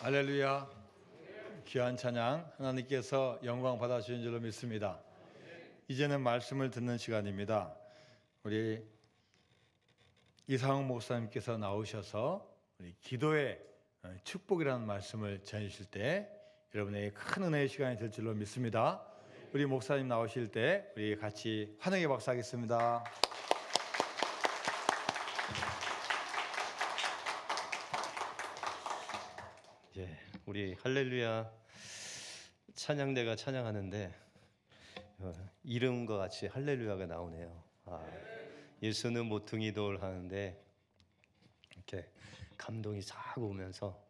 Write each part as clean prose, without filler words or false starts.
할렐루야. 귀한 찬양 하나님께서 영광 받아주신 줄로 믿습니다. 이제는 말씀을 듣는 시간입니다. 우리 이상훈 목사님께서 나오셔서 우리 기도의 축복이라는 말씀을 전해주실 때 여러분에게 큰 은혜의 시간이 될 줄로 믿습니다. 우리 목사님 나오실 때 우리 같이 환영의 박수 하겠습니다. 우리 할렐루야 찬양대가 찬양하는데 이름과 같이 할렐루야가 나오네요. 예수는 모퉁이 돌 하는데 이렇게 감동이 싹 오면서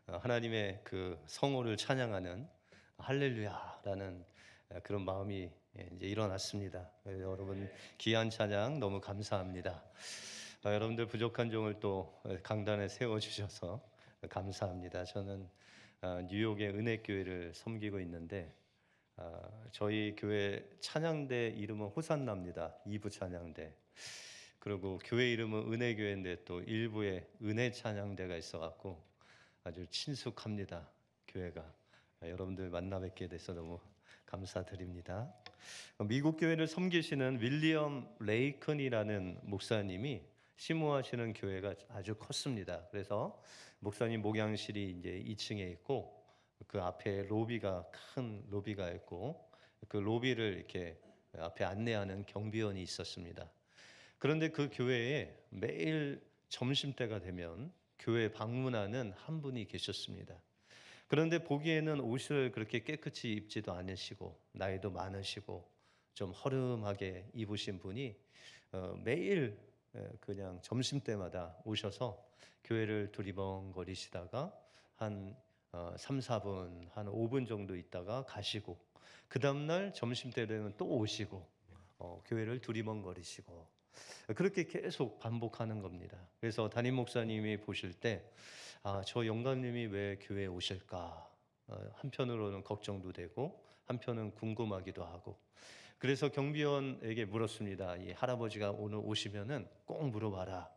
하나님의 그 성호를 찬양하는 할렐루야라는 그런 마음이 이제 일어났습니다. 여러분 귀한 찬양 너무 감사합니다. 여러분들 부족한 종을 또 강단에 세워주셔서 감사합니다. 저는 뉴욕의 은혜교회를 섬기고 있는데 저희 교회 찬양대 이름은 호산나입니다. 2부 찬양대. 그리고 교회 이름은 은혜교회인데 또 1부에 은혜 찬양대가 있어갖고 아주 친숙합니다. 교회가. 여러분들 만나 뵙게 돼서 너무 감사드립니다. 미국 교회를 섬기시는 윌리엄 레이큰이라는 목사님이 심호하시는 교회가 아주 컸습니다. 그래서 목사님 목양실이 이제 2층에 있고 그 앞에 큰 로비가 있고 그 로비를 이렇게 앞에 안내하는 경비원이 있었습니다. 그런데 그 교회에 매일 점심때가 되면 교회 방문하는 한 분이 계셨습니다. 그런데 보기에는 옷을 그렇게 깨끗이 입지도 않으시고 나이도 많으시고 좀 허름하게 입으신 분이 매일 그냥 점심때마다 오셔서 교회를 두리번거리시다가 한 3, 4분, 한 5분 정도 있다가 가시고 그 다음날 점심때 되면 또 오시고 교회를 두리번거리시고 그렇게 계속 반복하는 겁니다. 그래서 담임 목사님이 보실 때 저 영감님이 왜 교회에 오실까? 한편으로는 걱정도 되고 한편은 궁금하기도 하고 그래서 경비원에게 물었습니다. 이 할아버지가 오늘 오시면은 꼭 물어봐라.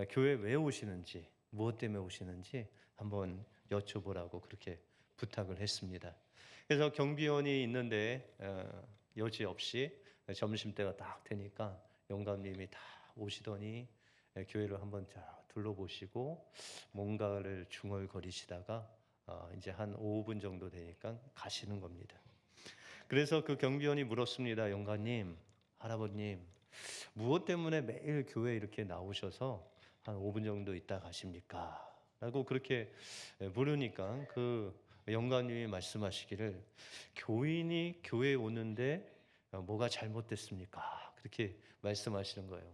교회 왜 오시는지, 무엇 때문에 오시는지 한번 여쭤보라고 그렇게 부탁을 했습니다. 그래서 경비원이 있는데 여지없이 점심때가 딱 되니까 영감님이 다 오시더니 교회를 한번 쫙 둘러보시고 뭔가를 중얼거리시다가 이제 한 5분 정도 되니까 가시는 겁니다. 그래서 그 경비원이 물었습니다. 영감님, 할아버님, 무엇 때문에 매일 교회에 이렇게 나오셔서 한 5분 정도 있다 가십니까? 라고 그렇게 물으니까 그 영감님이 말씀하시기를 교인이 교회에 오는데 뭐가 잘못됐습니까? 그렇게 말씀하시는 거예요.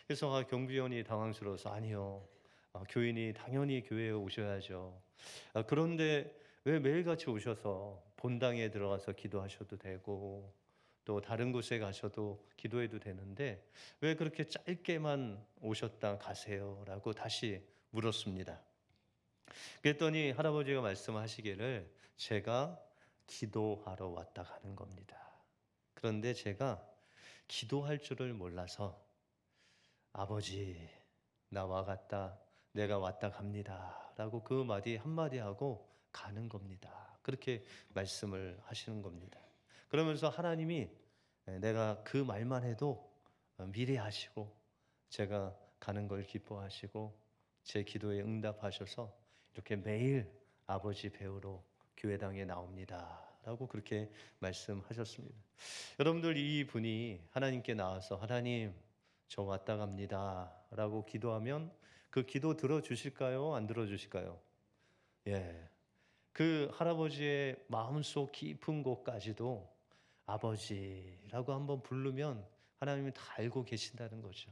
그래서 경비원이 당황스러워서 아니요. 교인이 당연히 교회에 오셔야죠. 그런데 왜 매일같이 오셔서 본당에 들어가서 기도하셔도 되고 또 다른 곳에 가셔도 기도해도 되는데 왜 그렇게 짧게만 오셨다 가세요? 라고 다시 물었습니다. 그랬더니 할아버지가 말씀하시기를 제가 기도하러 왔다 가는 겁니다. 그런데 제가 기도할 줄을 몰라서 아버지 나와 갔다 내가 왔다 갑니다 라고 그 말이 한마디 하고 가는 겁니다. 그렇게 말씀을 하시는 겁니다. 그러면서 하나님이 내가 그 말만 해도 미리 하시고 제가 가는 걸 기뻐하시고 제 기도에 응답하셔서 이렇게 매일 아버지 배우러 교회당에 나옵니다 라고 그렇게 말씀하셨습니다. 여러분들 이 분이 하나님께 나와서 하나님 저 왔다 갑니다 라고 기도하면 그 기도 들어주실까요? 안 들어주실까요? 예. 그 할아버지의 마음속 깊은 곳까지도 아버지라고 한번 부르면 하나님이 다 알고 계신다는 거죠.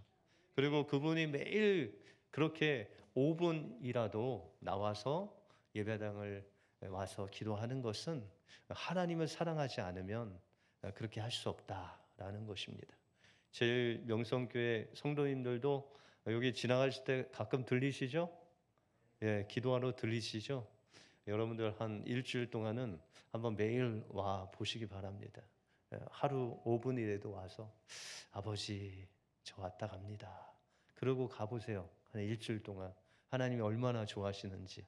그리고 그분이 매일 그렇게 5분이라도 나와서 예배당을 와서 기도하는 것은 하나님을 사랑하지 않으면 그렇게 할 수 없다라는 것입니다. 제일 명성교회 성도님들도 여기 지나가실 때 가끔 들리시죠? 예, 기도하러 들리시죠? 여러분들 한 일주일 동안은 한번 매일 와 보시기 바랍니다. 하루 5분이라도 와서 아버지 저 왔다 갑니다. 그러고 가보세요. 한 일주일 동안 하나님이 얼마나 좋아하시는지.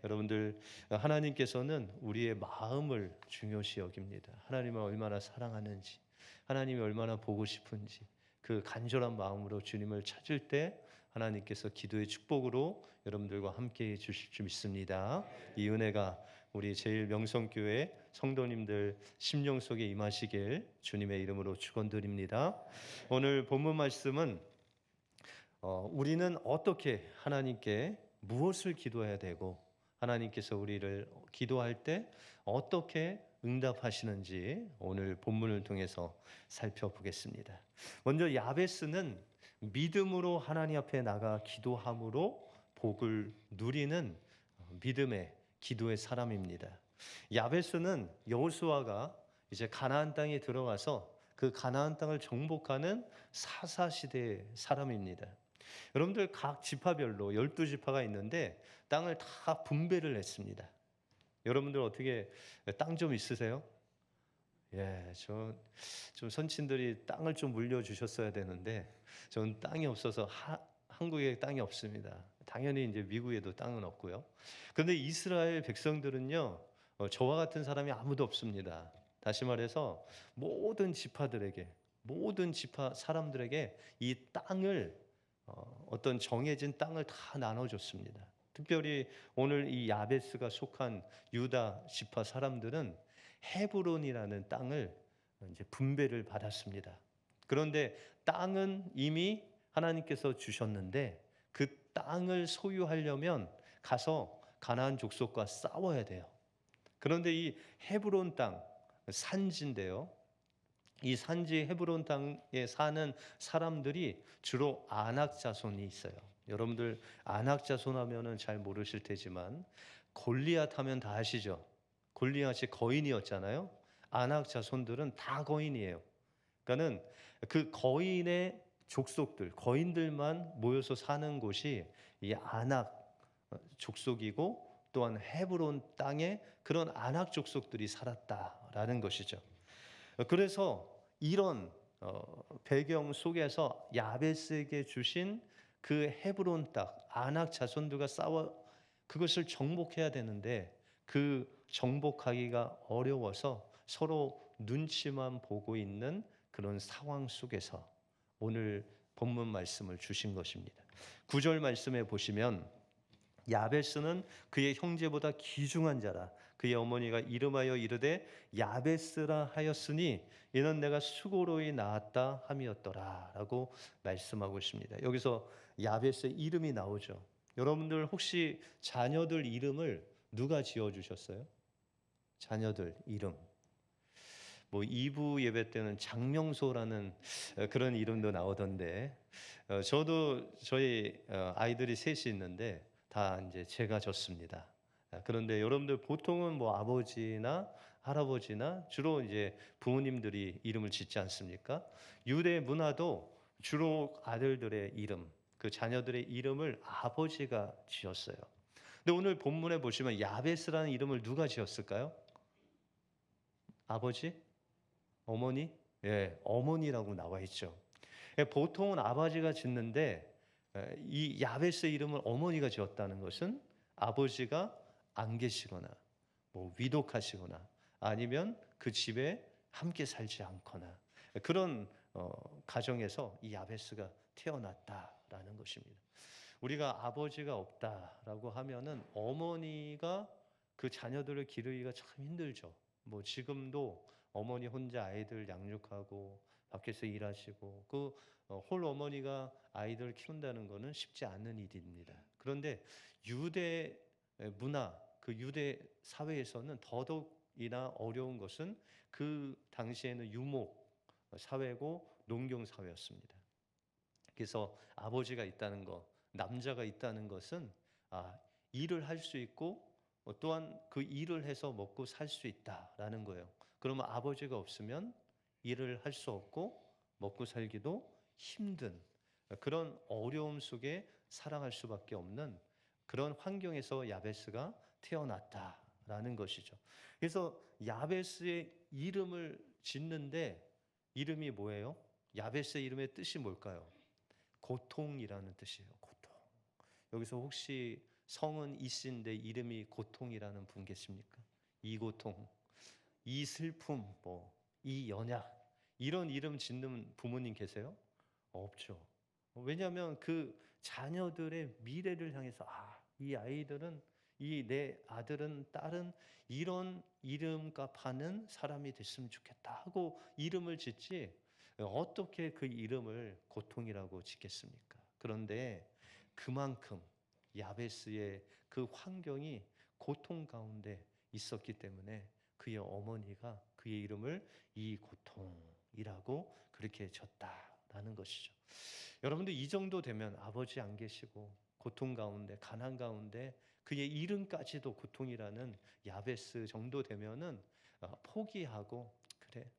여러분들 하나님께서는 우리의 마음을 중요시 여깁니다. 하나님을 얼마나 사랑하는지, 하나님이 얼마나 보고 싶은지 그 간절한 마음으로 주님을 찾을 때 하나님께서 기도의 축복으로 여러분들과 함께해 주실 줄 믿습니다. 이 은혜가 우리 제일 명성교회 성도님들 심령 속에 임하시길 주님의 이름으로 축원드립니다. 오늘 본문 말씀은 우리는 어떻게 하나님께 무엇을 기도해야 되고 하나님께서 우리를 기도할 때 어떻게 응답하시는지 오늘 본문을 통해서 살펴보겠습니다. 먼저 야베스는 믿음으로 하나님 앞에 나가 기도함으로 복을 누리는 믿음의 기도의 사람입니다. 야베스는 여호수아가 이제 가나안 땅에 들어가서 그 가나안 땅을 정복하는 사사시대의 사람입니다. 여러분들 각 지파별로 12지파가 있는데 땅을 다 분배를 했습니다. 여러분들 어떻게 땅 좀 있으세요? 예, 좀 선친들이 땅을 좀 물려주셨어야 되는데 저는 땅이 없어서 한국에 땅이 없습니다. 당연히 이제 미국에도 땅은 없고요. 그런데 이스라엘 백성들은요, 저와 같은 사람이 아무도 없습니다. 다시 말해서 모든 지파들에게, 모든 지파 사람들에게 이 땅을 어떤 정해진 땅을 다 나눠줬습니다. 특별히 오늘 이 야베스가 속한 유다 지파 사람들은 헤브론이라는 땅을 이제 분배를 받았습니다. 그런데 땅은 이미 하나님께서 주셨는데 그 땅을 소유하려면 가서 가나안 족속과 싸워야 돼요. 그런데 이 헤브론 땅, 산지인데요. 이 산지 헤브론 땅에 사는 사람들이 주로 아낙 자손이 있어요. 여러분들 아낙 자손 하면은 잘 모르실 테지만 골리앗 하면 다 아시죠? 골리앗이 거인이었잖아요. 아낙 자손들은 다 거인이에요. 그러니까는 그 거인의 족속들, 거인들만 모여서 사는 곳이 이 아낙 족속이고 또한 헤브론 땅에 그런 아낙 족속들이 살았다라는 것이죠. 그래서 이런 배경 속에서 야베스에게 주신 그 헤브론 땅, 아낙 자손들과 싸워 그것을 정복해야 되는데 그 정복하기가 어려워서 서로 눈치만 보고 있는 그런 상황 속에서 오늘 본문 말씀을 주신 것입니다. 9절 말씀에 보시면 야베스는 그의 형제보다 귀중한 자라. 그의 어머니가 이름하여 이르되 야베스라 하였으니 이는 내가 수고로이 낳았다 함이었더라라고 말씀하고 있습니다. 여기서 야베스의 이름이 나오죠. 여러분들 혹시 자녀들 이름을 누가 지어 주셨어요? 자녀들 이름. 뭐 2부 예배 때는 장명소라는 그런 이름도 나오던데 저도 저희 아이들이 셋이 있는데 다 이제 제가 졌습니다. 그런데 여러분들 보통은 뭐 아버지나 할아버지나 주로 이제 부모님들이 이름을 짓지 않습니까? 유대 문화도 주로 아들들의 이름, 그 자녀들의 이름을 아버지가 지었어요. 근데 오늘 본문에 보시면 야베스라는 이름을 누가 지었을까요? 아버지? 어머니? 예, 어머니라고 나와 있죠. 보통은 아버지가 짓는데 이 야베스 이름을 어머니가 지었다는 것은 아버지가 안 계시거나 뭐 위독하시거나 아니면 그 집에 함께 살지 않거나 그런 가정에서 이 야베스가 태어났다라는 것입니다. 우리가 아버지가 없다라고 하면은 어머니가 그 자녀들을 기르기가 참 힘들죠. 뭐 지금도 어머니 혼자 아이들 양육하고 밖에서 일하시고 그 홀 어머니가 아이들을 키운다는 것은 쉽지 않은 일입니다. 그런데 유대 문화, 그 유대 사회에서는 더더욱이나 어려운 것은 그 당시에는 유목 사회고 농경 사회였습니다. 그래서 아버지가 있다는 것, 남자가 있다는 것은 일을 할 수 있고 또한 그 일을 해서 먹고 살 수 있다라는 거예요. 그러면 아버지가 없으면 일을 할 수 없고 먹고 살기도 힘든 그런 어려움 속에 살아갈 수밖에 없는 그런 환경에서 야베스가 태어났다라는 것이죠. 그래서 야베스의 이름을 짓는데 이름이 뭐예요? 야베스의 이름의 뜻이 뭘까요? 고통이라는 뜻이에요. 고통. 여기서 혹시 성은 이씨인데 이름이 고통이라는 분 계십니까? 이 고통, 이 슬픔, 이 연약, 이런 이름 짓는 부모님 계세요? 없죠. 왜냐하면 그 자녀들의 미래를 향해서 이 아이들은, 이 내 아들은 딸은 이런 이름값 하는 사람이 됐으면 좋겠다 하고 이름을 짓지, 어떻게 그 이름을 고통이라고 짓겠습니까? 그런데 그만큼 야베스의 그 환경이 고통 가운데 있었기 때문에 그의 어머니가 그의 이름을 이 고통이라고 그렇게 졌다라는 것이죠. 여러분들 이 정도 되면 아버지 안 계시고 고통 가운데 가난 가운데 그의 이름까지도 고통이라는 야베스 정도 되면은 포기하고, 그래,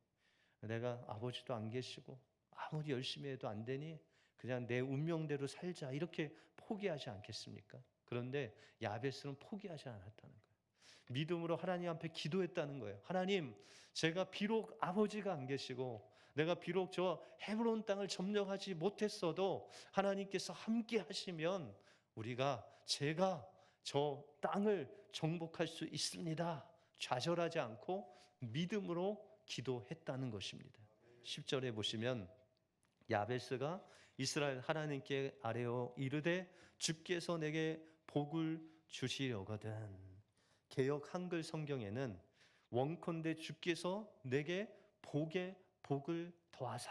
내가 아버지도 안 계시고 아무리 열심히 해도 안 되니 그냥 내 운명대로 살자, 이렇게 포기하지 않겠습니까? 그런데 야베스는 포기하지 않았다는 거예요. 믿음으로 하나님 앞에 기도했다는 거예요. 하나님, 제가 비록 아버지가 안 계시고 내가 비록 저 헤브론 땅을 점령하지 못했어도 하나님께서 함께 하시면 제가 저 땅을 정복할 수 있습니다. 좌절하지 않고 믿음으로 기도했다는 것입니다. 10절에 보시면 야베스가 이스라엘 하나님께 아뢰어 이르되 주께서 내게 복을 주시려거든. 개역 한글 성경에는 원컨대 주께서 내게 복에 복을 더하사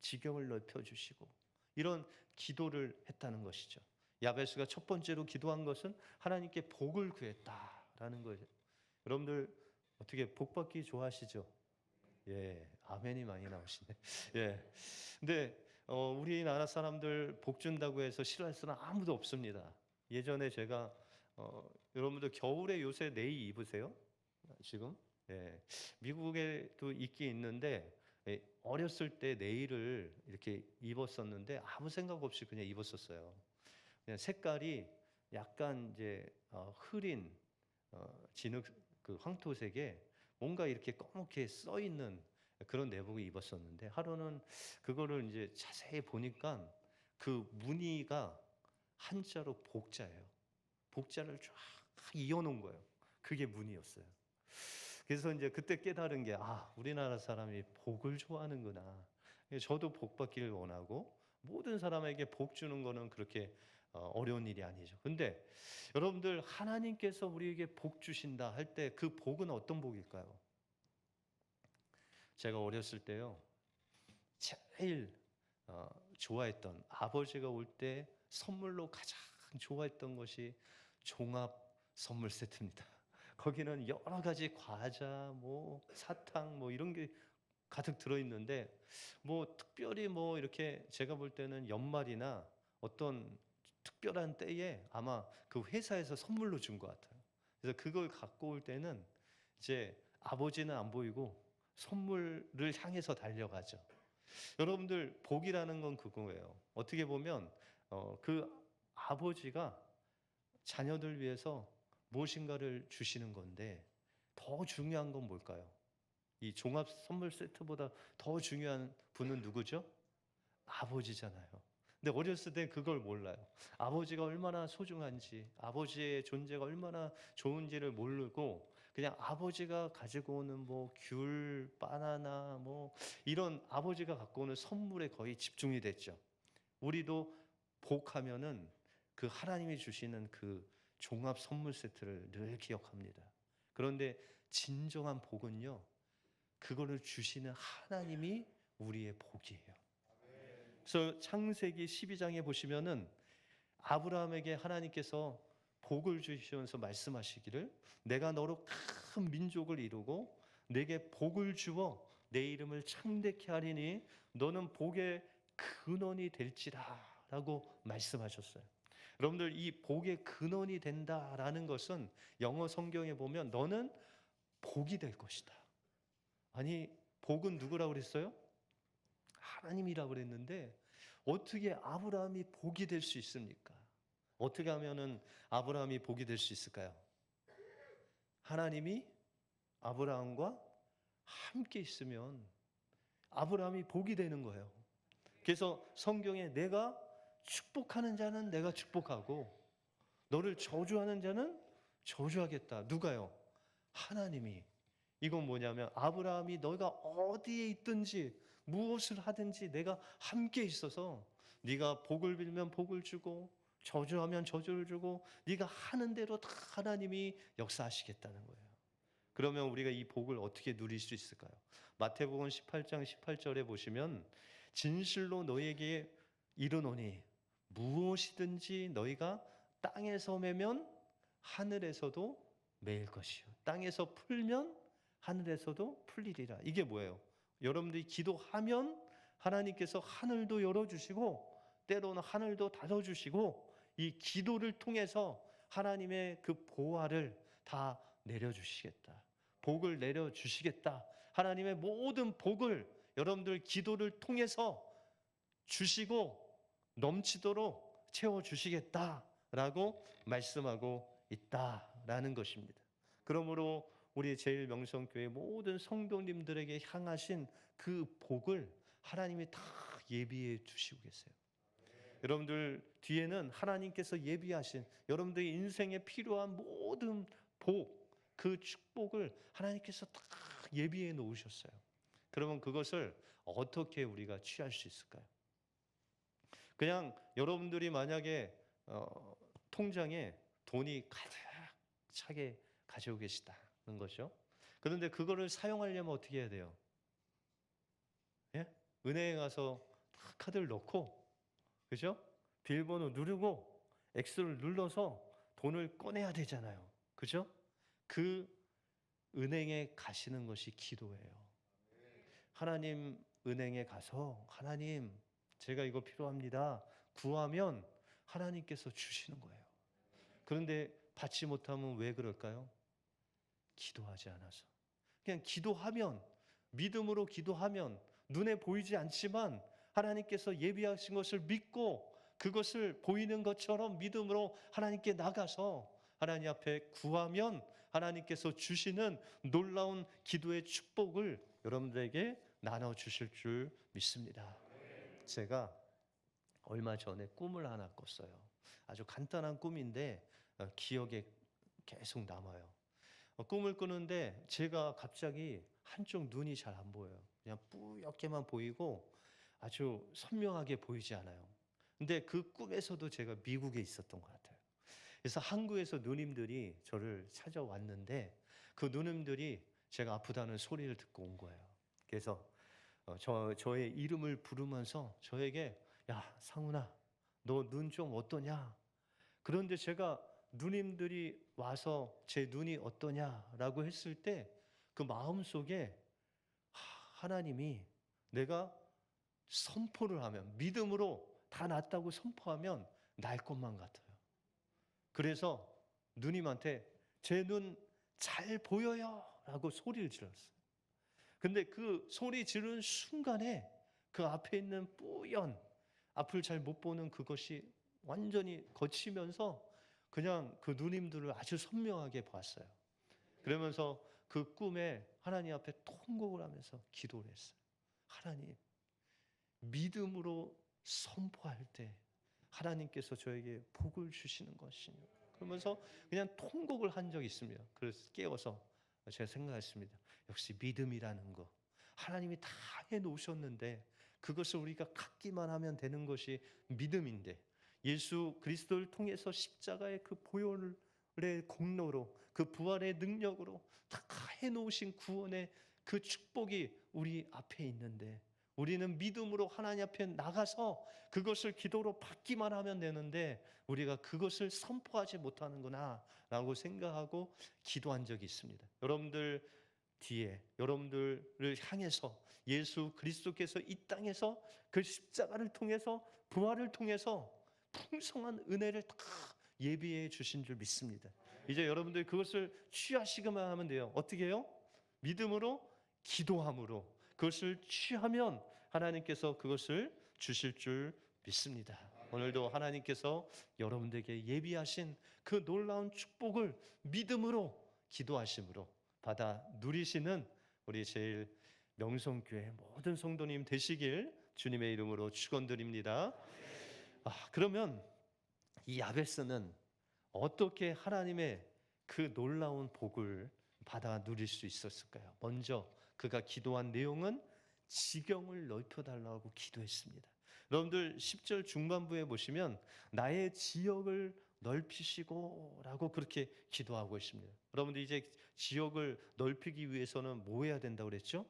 지경을 넓혀주시고, 이런 기도를 했다는 것이죠. 야베스가 첫 번째로 기도한 것은 하나님께 복을 구했다라는 거예요. 여러분들 어떻게 복 받기 좋아하시죠? 예, 아멘이 많이 나오시네. 예, 근데 우리나라 사람들 복 준다고 해서 싫어할 사람 아무도 없습니다. 예전에 제가 여러분들 겨울에 요새 네이 입으세요? 지금? 예, 미국에도 있긴 있는데 어렸을 때 네이를 이렇게 입었었는데 아무 생각 없이 그냥 입었었어요. 그냥 색깔이 약간 이제 흐린 진흙 그 황토색에 뭔가 이렇게 검게 써 있는 그런 내복을 입었었는데, 하루는 그거를 이제 자세히 보니까 그 무늬가 한자로 복자예요. 복자를 쫙 이어놓은 거예요. 그게 무늬였어요. 그래서 이제 그때 깨달은 게 우리나라 사람이 복을 좋아하는구나. 저도 복 받기를 원하고 모든 사람에게 복 주는 거는 그렇게 어려운 일이 아니죠. 근데 여러분들 하나님께서 우리에게 복 주신다 할 때 그 복은 어떤 복일까요? 제가 어렸을 때요, 제일 좋아했던, 아버지가 올 때 선물로 가장 좋아했던 것이 종합 선물 세트입니다. 거기는 여러 가지 과자, 사탕, 이런 게 가득 들어있는데, 특별히 이렇게 제가 볼 때는 연말이나 어떤 특별한 때에 아마 그 회사에서 선물로 준 것 같아요. 그래서 그걸 갖고 올 때는 이제 아버지는 안 보이고 선물을 향해서 달려가죠. 여러분들 복이라는 건 그거예요. 어떻게 보면 그 아버지가 자녀들 위해서 무엇인가를 주시는 건데, 더 중요한 건 뭘까요? 이 종합 선물 세트보다 더 중요한 분은 누구죠? 아버지잖아요. 근데 어렸을 때 그걸 몰라요. 아버지가 얼마나 소중한지, 아버지의 존재가 얼마나 좋은지를 모르고 그냥 아버지가 가지고 오는 귤, 바나나 이런 아버지가 갖고 오는 선물에 거의 집중이 됐죠. 우리도 복하면은 그 하나님이 주시는 그 종합 선물 세트를 늘 기억합니다. 그런데 진정한 복은요, 그거를 주시는 하나님이 우리의 복이에요. 그래서 창세기 12장에 보시면은 아브라함에게 하나님께서 복을 주시면서 말씀하시기를, 내가 너로 큰 민족을 이루고 내게 복을 주어 내 이름을 창대케 하리니 너는 복의 근원이 될지라 라고 말씀하셨어요. 여러분들, 이 복의 근원이 된다라는 것은 영어 성경에 보면 너는 복이 될 것이다. 아니, 복은 누구라고 그랬어요? 하나님이라고 그랬는데 어떻게 아브라함이 복이 될 수 있습니까? 어떻게 하면은 아브라함이 복이 될 수 있을까요? 하나님이 아브라함과 함께 있으면 아브라함이 복이 되는 거예요. 그래서 성경에 내가 축복하는 자는 내가 축복하고 너를 저주하는 자는 저주하겠다. 누가요? 하나님이. 이건 뭐냐면 아브라함이 너가 어디에 있든지 무엇을 하든지 내가 함께 있어서 네가 복을 빌면 복을 주고 저주하면 저주를 주고 네가 하는 대로 다 하나님이 역사하시겠다는 거예요. 그러면 우리가 이 복을 어떻게 누릴 수 있을까요? 마태복음 18장 18절에 보시면 진실로 너희에게 이르노니 무엇이든지 너희가 땅에서 매면 하늘에서도 매일 것이요 땅에서 풀면 하늘에서도 풀리리라. 이게 뭐예요? 여러분들이 기도하면 하나님께서 하늘도 열어주시고 때로는 하늘도 닫아주시고 이 기도를 통해서 하나님의 그 보화를 다 내려주시겠다. 복을 내려주시겠다. 하나님의 모든 복을 여러분들 기도를 통해서 주시고 넘치도록 채워주시겠다라고 말씀하고 있다라는 것입니다. 그러므로 우리 제일명성교회 모든 성도님들에게 향하신 그 복을 하나님이 다 예비해 주시고 계세요. 여러분들 뒤에는 하나님께서 예비하신 여러분들의 인생에 필요한 모든 복, 그 축복을 하나님께서 다 예비해 놓으셨어요. 그러면 그것을 어떻게 우리가 취할 수 있을까요? 그냥 여러분들이 만약에 통장에 돈이 가득 차게 가지고 계시다는 거죠. 그런데 그거를 사용하려면 어떻게 해야 돼요? 예? 은행에 가서 다 카드를 넣고, 그죠? 비밀번호 누르고 X를 눌러서 돈을 꺼내야 되잖아요. 그죠? 그 은행에 가시는 것이 기도예요. 하나님 은행에 가서 하나님 제가 이거 필요합니다. 구하면 하나님께서 주시는 거예요. 그런데 받지 못하면 왜 그럴까요? 기도하지 않아서. 그냥 기도하면 믿음으로 기도하면 눈에 보이지 않지만 하나님께서 예비하신 것을 믿고 그것을 보이는 것처럼 믿음으로 하나님께 나가서 하나님 앞에 구하면 하나님께서 주시는 놀라운 기도의 축복을 여러분들에게 나눠주실 줄 믿습니다. 제가 얼마 전에 꿈을 하나 꿨어요. 아주 간단한 꿈인데 기억에 계속 남아요. 꿈을 꾸는데 제가 갑자기 한쪽 눈이 잘 안 보여요. 그냥 뿌옇게만 보이고 아주 선명하게 보이지 않아요. 근데 그 꿈에서도 제가 미국에 있었던 것 같아요. 그래서 한국에서 누님들이 저를 찾아왔는데 그 누님들이 제가 아프다는 소리를 듣고 온 거예요. 그래서 저의 이름을 부르면서 저에게 야 상훈아 너 눈 좀 어떠냐? 그런데 제가 누님들이 와서 제 눈이 어떠냐라고 했을 때 그 마음속에 하나님이 내가 선포를 하면 믿음으로 다 낫다고 선포하면 날 것만 같아요. 그래서 누님한테 제 눈 잘 보여요 라고 소리를 질렀어요. 근데 그 소리 지르는 순간에 그 앞에 있는 뿌연 앞을 잘 못 보는 그것이 완전히 거치면서 그냥 그 누님들을 아주 선명하게 봤어요. 그러면서 그 꿈에 하나님 앞에 통곡을 하면서 기도를 했어요. 하나님, 믿음으로 선포할 때 하나님께서 저에게 복을 주시는 것이냐. 그러면서 그냥 통곡을 한 적이 있습니다. 그래서 깨워서 제가 생각했습니다. 역시 믿음이라는 거. 하나님이 다 해놓으셨는데 그것을 우리가 갖기만 하면 되는 것이 믿음인데 예수 그리스도를 통해서 십자가의 그 보혈의 공로로 그 부활의 능력으로 다 해놓으신 구원의 그 축복이 우리 앞에 있는데 우리는 믿음으로 하나님 앞에 나가서 그것을 기도로 받기만 하면 되는데 우리가 그것을 선포하지 못하는구나 라고 생각하고 기도한 적이 있습니다. 여러분들 뒤에 여러분들을 향해서 예수 그리스도께서 이 땅에서 그 십자가를 통해서 부활을 통해서 풍성한 은혜를 다 예비해 주신 줄 믿습니다. 이제 여러분들 그것을 취하시기만 하면 돼요. 어떻게 해요? 믿음으로 기도함으로 그것을 취하면 하나님께서 그것을 주실 줄 믿습니다. 오늘도 하나님께서 여러분들에게 예비하신 그 놀라운 축복을 믿음으로 기도하심으로 받아 누리시는 우리 제일 명성교회 모든 성도님 되시길 주님의 이름으로 축원드립니다. 그러면 이 야베스는 어떻게 하나님의 그 놀라운 복을 받아 누릴 수 있었을까요? 먼저 그가 기도한 내용은 지경을 넓혀달라고 기도했습니다. 여러분들 10절 중반부에 보시면 나의 지역을 넓히시고 라고 그렇게 기도하고 있습니다. 여러분들 이제 지역을 넓히기 위해서는 뭐 해야 된다고 그랬죠?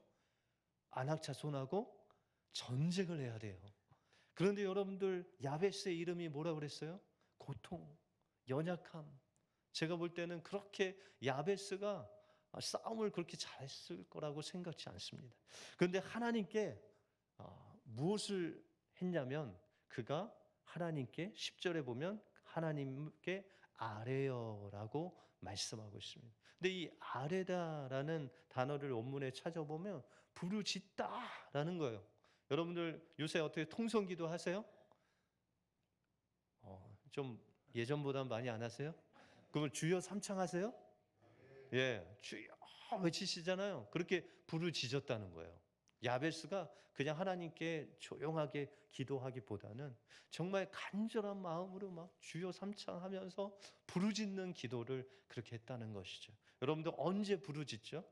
안악자손하고 전쟁을 해야 돼요. 그런데 여러분들 야베스의 이름이 뭐라고 그랬어요? 고통, 연약함. 제가 볼 때는 그렇게 야베스가 싸움을 그렇게 잘했을 거라고 생각지 않습니다. 그런데 하나님께 무엇을 했냐면 그가 하나님께 10절에 보면 하나님께 아뢰어라고 말씀하고 있습니다. 근데 이 아뢰다라는 단어를 원문에 찾아보면 부르짖다라는 거예요. 여러분들 요새 어떻게 통성기도 하세요? 좀 예전보다 많이 안 하세요? 그러면 주여 삼창 하세요? 예, 주여 외치시잖아요. 그렇게 부르짖었다는 거예요. 야베스가 그냥 하나님께 조용하게 기도하기보다는 정말 간절한 마음으로 막 주여 삼창하면서 부르짖는 기도를 그렇게 했다는 것이죠. 여러분들 언제 부르짖죠?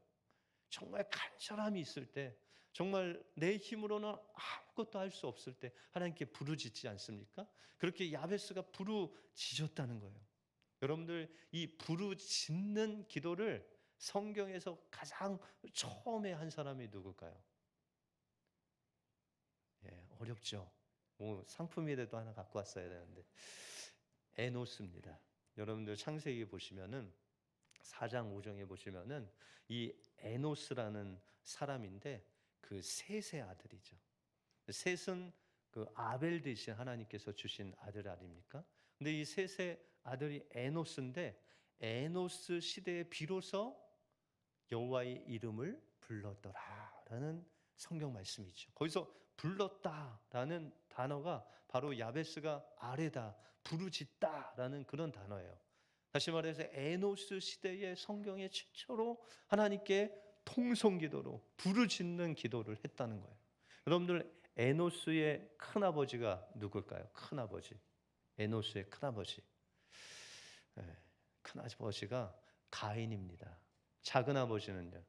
정말 간절함이 있을 때, 정말 내 힘으로는 아무것도 할 수 없을 때 하나님께 부르짖지 않습니까? 그렇게 야베스가 부르짖었다는 거예요. 여러분들 이 부르짖는 기도를 성경에서 가장 처음에 한 사람이 누굴까요? 예, 어렵죠. 뭐 상품이라도 하나 갖고 왔어야 되는데 에노스입니다. 여러분들 창세기 보시면은 4장 5장에 보시면은 이 에노스라는 사람인데 그 셋의 아들이죠. 셋은 그 아벨 대신 하나님께서 주신 아들 아닙니까? 근데 이 셋의 아들이 에노스인데 에노스 시대에 비로소 여호와의 이름을 불렀더라라는 성경 말씀이죠. 거기서 불렀다라는 단어가 바로 야베스가 아뢰다, 부르짖다라는 그런 단어예요. 다시 말해서 에노스 시대의 성경에 최초로 하나님께 통성기도로 부르짖는 기도를 했다는 거예요. 여러분들 에노스의 큰아버지가 누굴까요? 큰아버지. 에노스의 큰아버지. 큰아버지가 가인입니다. 작은아버지는요?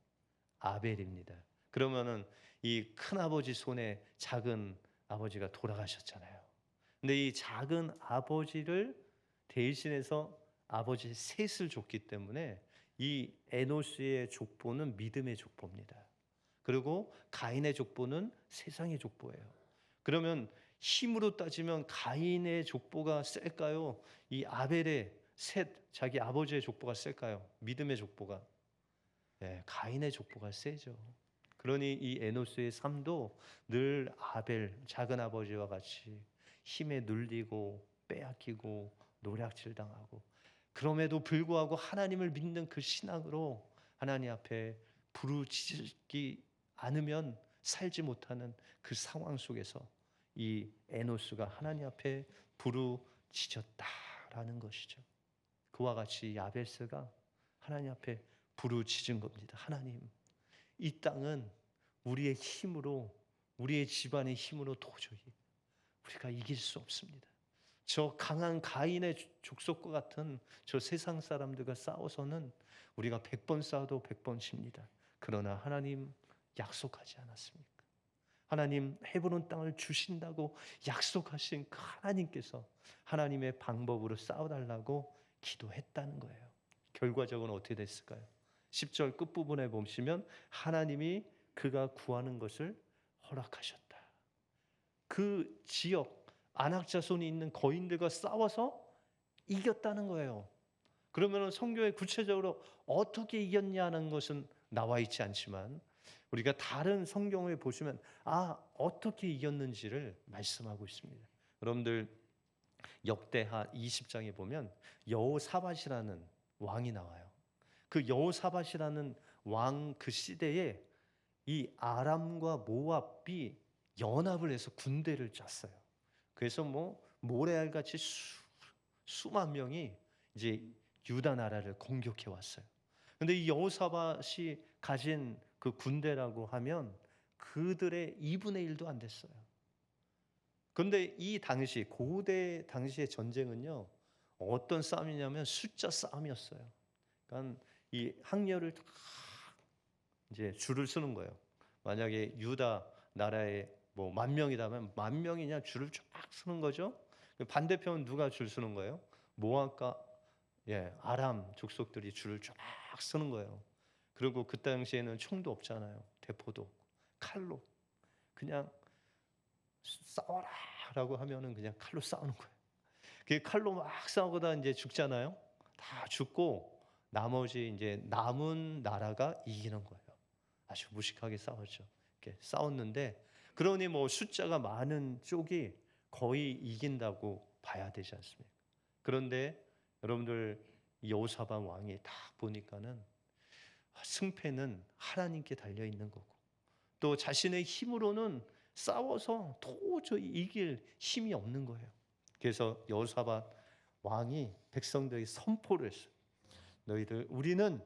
아벨입니다. 그러면은 이 큰아버지 손에 작은 아버지가 돌아가셨잖아요. 근데 이 작은 아버지를 대신해서 아버지 셋을 줬기 때문에 이 에노스의 족보는 믿음의 족보입니다. 그리고 가인의 족보는 세상의 족보예요. 그러면 힘으로 따지면 가인의 족보가 셀까요? 이 아벨의 셋, 자기 아버지의 족보가 셀까요? 믿음의 족보가. 네, 가인의 족보가 세죠. 그러니 이 에노스의 삶도 늘 아벨, 작은 아버지와 같이 힘에 눌리고 빼앗기고 노략질 당하고 그럼에도 불구하고 하나님을 믿는 그 신앙으로 하나님 앞에 부르짖기 않으면 살지 못하는 그 상황 속에서 이 에노스가 하나님 앞에 부르짖었다라는 것이죠. 그와 같이 야베스가 하나님 앞에 부르짖은 겁니다. 하나님, 이 땅은 우리의 힘으로, 우리의 집안의 힘으로 도저히 우리가 이길 수 없습니다. 저 강한 가인의 족속과 같은 저 세상 사람들과 싸워서는 우리가 100번 싸워도 100번 집니다. 그러나 하나님 약속하지 않았습니까? 하나님 헤브론 땅을 주신다고 약속하신 그 하나님께서 하나님의 방법으로 싸워달라고 기도했다는 거예요. 결과적으로 어떻게 됐을까요? 10절 끝부분에 보시면 하나님이 그가 구하는 것을 허락하셨다. 그 지역 안악자손이 있는 거인들과 싸워서 이겼다는 거예요. 그러면 성경에 구체적으로 어떻게 이겼냐는 것은 나와 있지 않지만 우리가 다른 성경을 보시면 어떻게 이겼는지를 말씀하고 있습니다. 여러분들 역대하 20장에 보면 여호사밧이라는 왕이 나와요. 그 여호사밧이라는 왕 그 시대에 이 아람과 모압이 연합을 해서 군대를 짰어요. 그래서 뭐 모래알같이 수만 명이 이제 유다 나라를 공격해 왔어요. 근데 이 여호사밧이 가진 그 군대라고 하면 그들의 2분의 1도 안 됐어요. 그런데 이 당시 고대 당시의 전쟁은요 어떤 싸움이냐면 숫자 싸움이었어요. 그러니까 이 학렬을 다 이제 줄을 서는 거예요. 만약에 유다 나라에 뭐 10,000명이라면 10,000명이냐 줄을 쫙 서는 거죠. 반대편은 누가 줄 서는 거예요? 모압과 아람 족속들이 줄을 쫙 서는 거예요. 그리고 그 당시에는 총도 없잖아요. 대포도 없고. 칼로 그냥 싸워라라고 하면은 그냥 칼로 싸우는 거예요. 그 칼로 막 싸우고다 이제 죽잖아요. 다 죽고 나머지 이제 남은 나라가 이기는 거예요. 아주 무식하게 싸웠죠. 이렇게 싸웠는데 그러니 뭐 숫자가 많은 쪽이 거의 이긴다고 봐야 되지 않습니까? 그런데 여러분들 여호사밧 왕이 딱 보니까는 승패는 하나님께 달려 있는 거고 또 자신의 힘으로는 싸워서 도저히 이길 힘이 없는 거예요. 그래서 여호사밧 왕이 백성들에게 선포를 했어요. 너희들 우리는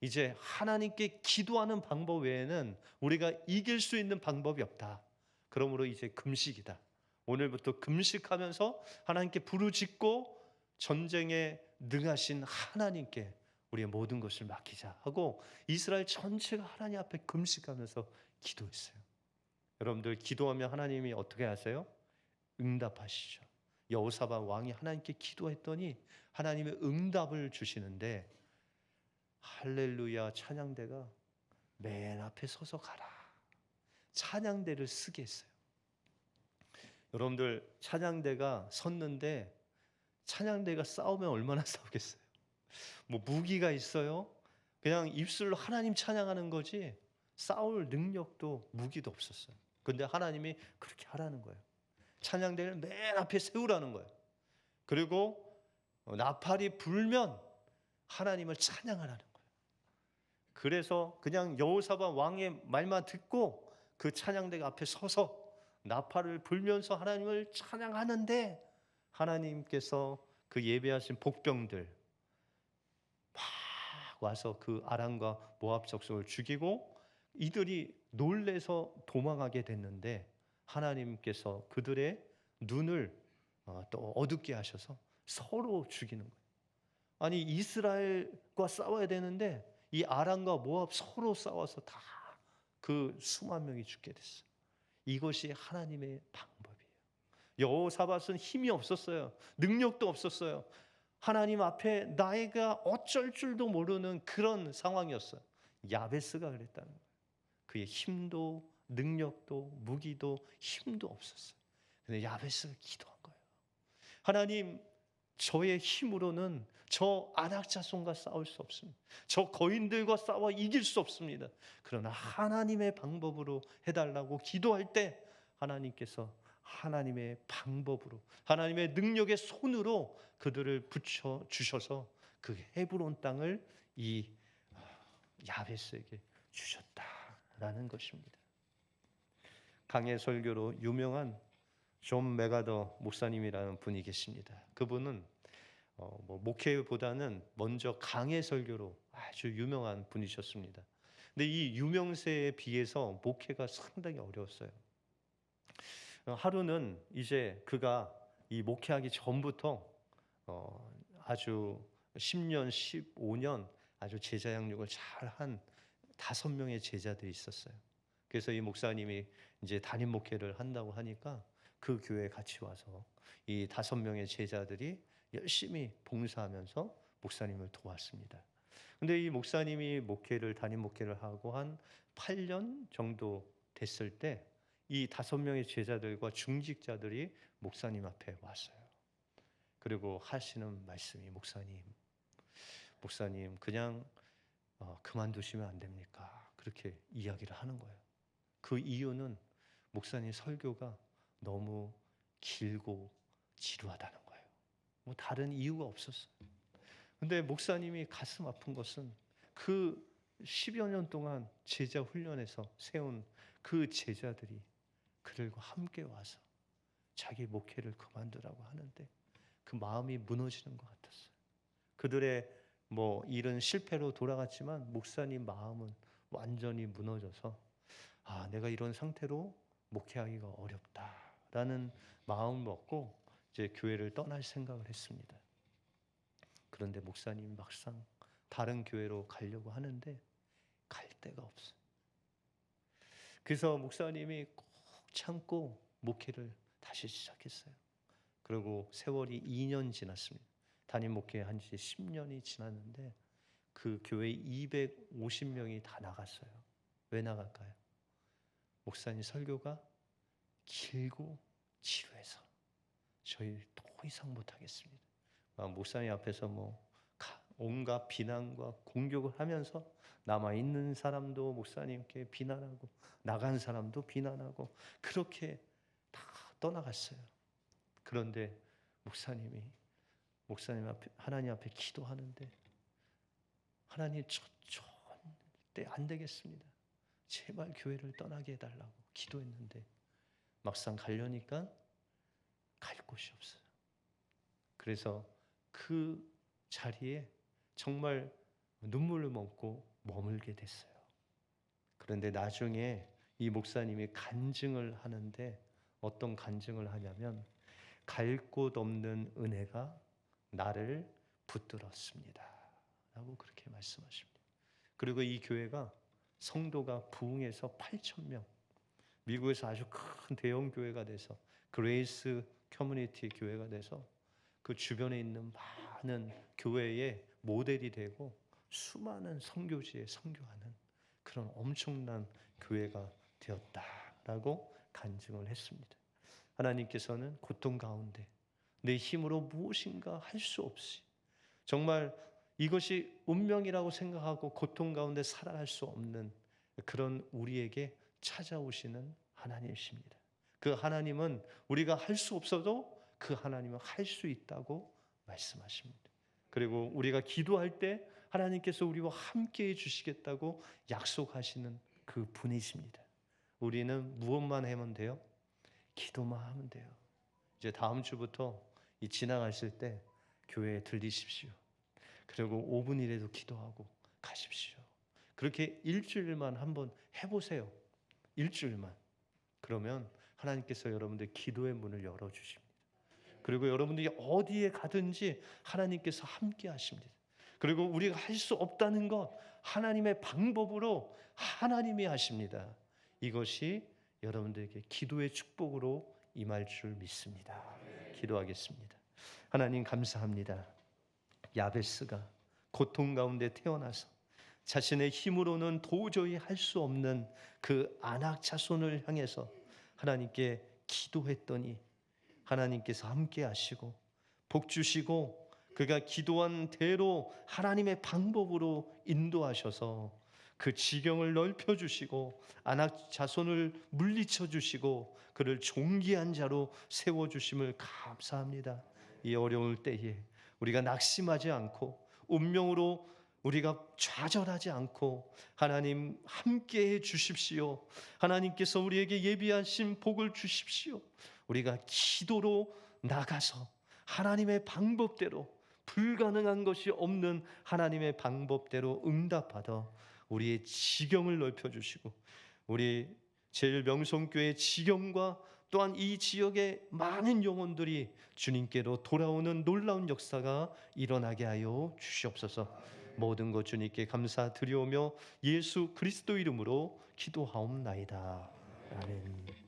이제 하나님께 기도하는 방법 외에는 우리가 이길 수 있는 방법이 없다. 그러므로 이제 금식이다. 오늘부터 금식하면서 하나님께 부르짖고 전쟁에 능하신 하나님께 우리의 모든 것을 맡기자 하고 이스라엘 전체가 하나님 앞에 금식하면서 기도했어요. 여러분들 기도하면 하나님이 어떻게 하세요? 응답하시죠. 여호사밧 왕이 하나님께 기도했더니 하나님의 응답을 주시는데 할렐루야 찬양대가 맨 앞에 서서 가라. 찬양대를 쓰게 했어요. 여러분들 찬양대가 섰는데 찬양대가 싸우면 얼마나 싸우겠어요? 뭐 무기가 있어요? 그냥 입술로 하나님 찬양하는 거지 싸울 능력도 무기도 없었어요. 근데 하나님이 그렇게 하라는 거예요. 찬양대를 맨 앞에 세우라는 거예요. 그리고 나팔이 불면 하나님을 찬양하라는 거예요. 그래서 그냥 여호사밧 왕의 말만 듣고 그 찬양대가 앞에 서서 나팔을 불면서 하나님을 찬양하는데 하나님께서 그 예배하신 복병들 막 와서 그 아람과 모압 족속을 죽이고 이들이 놀래서 도망하게 됐는데 하나님께서 그들의 눈을 또 어둡게 하셔서 서로 죽이는 거예요. 아니 이스라엘과 싸워야 되는데 이 아람과 모압 서로 싸워서 다 그 수만 명이 죽게 됐어요. 이것이 하나님의 방법이에요. 여호사밧은 힘이 없었어요. 능력도 없었어요. 하나님 앞에 나이가 어쩔 줄도 모르는 그런 상황이었어요. 야베스가 그랬다는 거예요. 그의 힘도 능력도 무기도 힘도 없었어요. 근데 야베스가 기도한 거예요. 하나님 저의 힘으로는 저 안악자손과 싸울 수 없습니다. 저 거인들과 싸워 이길 수 없습니다. 그러나 하나님의 방법으로 해달라고 기도할 때 하나님께서 하나님의 방법으로 하나님의 능력의 손으로 그들을 붙여 주셔서 그 헤브론 땅을 이 야베스에게 주셨다라는 것입니다. 강해 설교로 유명한 존 메가더 목사님이라는 분이 계십니다. 그분은 목회보다는 먼저 강해 설교로 아주 유명한 분이셨습니다. 근데 이 유명세에 비해서 목회가 상당히 어려웠어요. 하루는 이제 그가 이 목회하기 전부터 아주 10년, 15년 아주 제자 양육을 잘한 5명의 제자들이 있었어요. 그래서 이 목사님이 이제 담임 목회를 한다고 하니까 그 교회에 같이 와서 이 5명의 제자들이 열심히 봉사하면서 목사님을 도왔습니다. 근데 이 목사님이 담임 목회를 하고 한 8년 정도 됐을 때 이 5명의 제자들과 중직자들이 목사님 앞에 왔어요. 그리고 하시는 말씀이 목사님 그냥 그만두시면 안 됩니까? 그렇게 이야기를 하는 거예요. 그 이유는 목사님 설교가 너무 길고 지루하다는 거예요. 뭐 다른 이유가 없었어요. 근데 목사님이 가슴 아픈 것은 그 10여 년 동안 제자 훈련에서 세운 그 제자들이 그들과 함께 와서 자기 목회를 그만두라고 하는데 그 마음이 무너지는 것 같았어요. 그들의 일은 실패로 돌아갔지만 목사님 마음은 완전히 무너져서 내가 이런 상태로 목회하기가 어렵다라는 마음을 먹고 이제 교회를 떠날 생각을 했습니다. 그런데 목사님이 막상 다른 교회로 가려고 하는데 갈 데가 없어요. 그래서 목사님이 꼭 참고 목회를 다시 시작했어요. 그리고 세월이 2년 지났습니다. 담임 목회한 지 10년이 지났는데 그 교회 250명이 다 나갔어요. 왜 나갈까요? 목사님 설교가 길고 지루해서 저희 더 이상 못하겠습니다. 목사님 앞에서 온갖 비난과 공격을 하면서 남아있는 사람도 목사님께 비난하고 나간 사람도 비난하고 그렇게 다 떠나갔어요. 그런데 목사님 앞에 하나님 앞에 기도하는데 하나님 절대 안 되겠습니다. 제발 교회를 떠나게 해달라고 기도했는데 막상 가려니까 갈 곳이 없어요. 그래서 그 자리에 정말 눈물을 먹고 머물게 됐어요. 그런데 나중에 이 목사님이 간증을 하는데 어떤 간증을 하냐면 갈 곳 없는 은혜가 나를 붙들었습니다 라고 그렇게 말씀하십니다. 그리고 이 교회가 성도가 부흥해서 8,000명, 미국에서 아주 큰 대형 교회가 돼서 그레이스 커뮤니티 교회가 돼서 그 주변에 있는 많은 교회의 모델이 되고 수많은 선교지에 선교하는 그런 엄청난 교회가 되었다라고 간증을 했습니다. 하나님께서는 고통 가운데 내 힘으로 무엇인가 할 수 없이 정말 이것이 운명이라고 생각하고 고통 가운데 살아갈 수 없는 그런 우리에게 찾아오시는 하나님이십니다. 그 하나님은 우리가 할 수 없어도 그 하나님은 할 수 있다고 말씀하십니다. 그리고 우리가 기도할 때 하나님께서 우리와 함께 해주시겠다고 약속하시는 그 분이십니다. 우리는 무엇만 하면 돼요? 기도만 하면 돼요. 이제 다음 주부터 이 지나가실 때 교회에 들리십시오. 그리고 5분이라도 기도하고 가십시오. 그렇게 일주일만 한번 해보세요. 일주일만. 그러면 하나님께서 여러분들 기도의 문을 열어주십니다. 그리고 여러분들이 어디에 가든지 하나님께서 함께 하십니다. 그리고 우리가 할 수 없다는 것 하나님의 방법으로 하나님이 하십니다. 이것이 여러분들에게 기도의 축복으로 임할 줄 믿습니다. 기도하겠습니다. 하나님 감사합니다. 야베스가 고통 가운데 태어나서 자신의 힘으로는 도저히 할 수 없는 그 안악 자손을 향해서 하나님께 기도했더니 하나님께서 함께 하시고 복 주시고 그가 기도한 대로 하나님의 방법으로 인도하셔서 그 지경을 넓혀 주시고 안악 자손을 물리쳐 주시고 그를 존귀한 자로 세워 주심을 감사합니다. 이 어려울 때에 우리가 낙심하지 않고 운명으로 우리가 좌절하지 않고 하나님 함께해 주십시오. 하나님께서 우리에게 예비하신 복을 주십시오. 우리가 기도로 나가서 하나님의 방법대로 불가능한 것이 없는 하나님의 방법대로 응답받아 우리의 지경을 넓혀주시고 우리 제일명성교회 지경과 또한 이 지역의 많은 영혼들이 주님께로 돌아오는 놀라운 역사가 일어나게 하여 주시옵소서. 모든 것 주님께 감사드리오며 예수 그리스도 이름으로 기도하옵나이다. 아멘.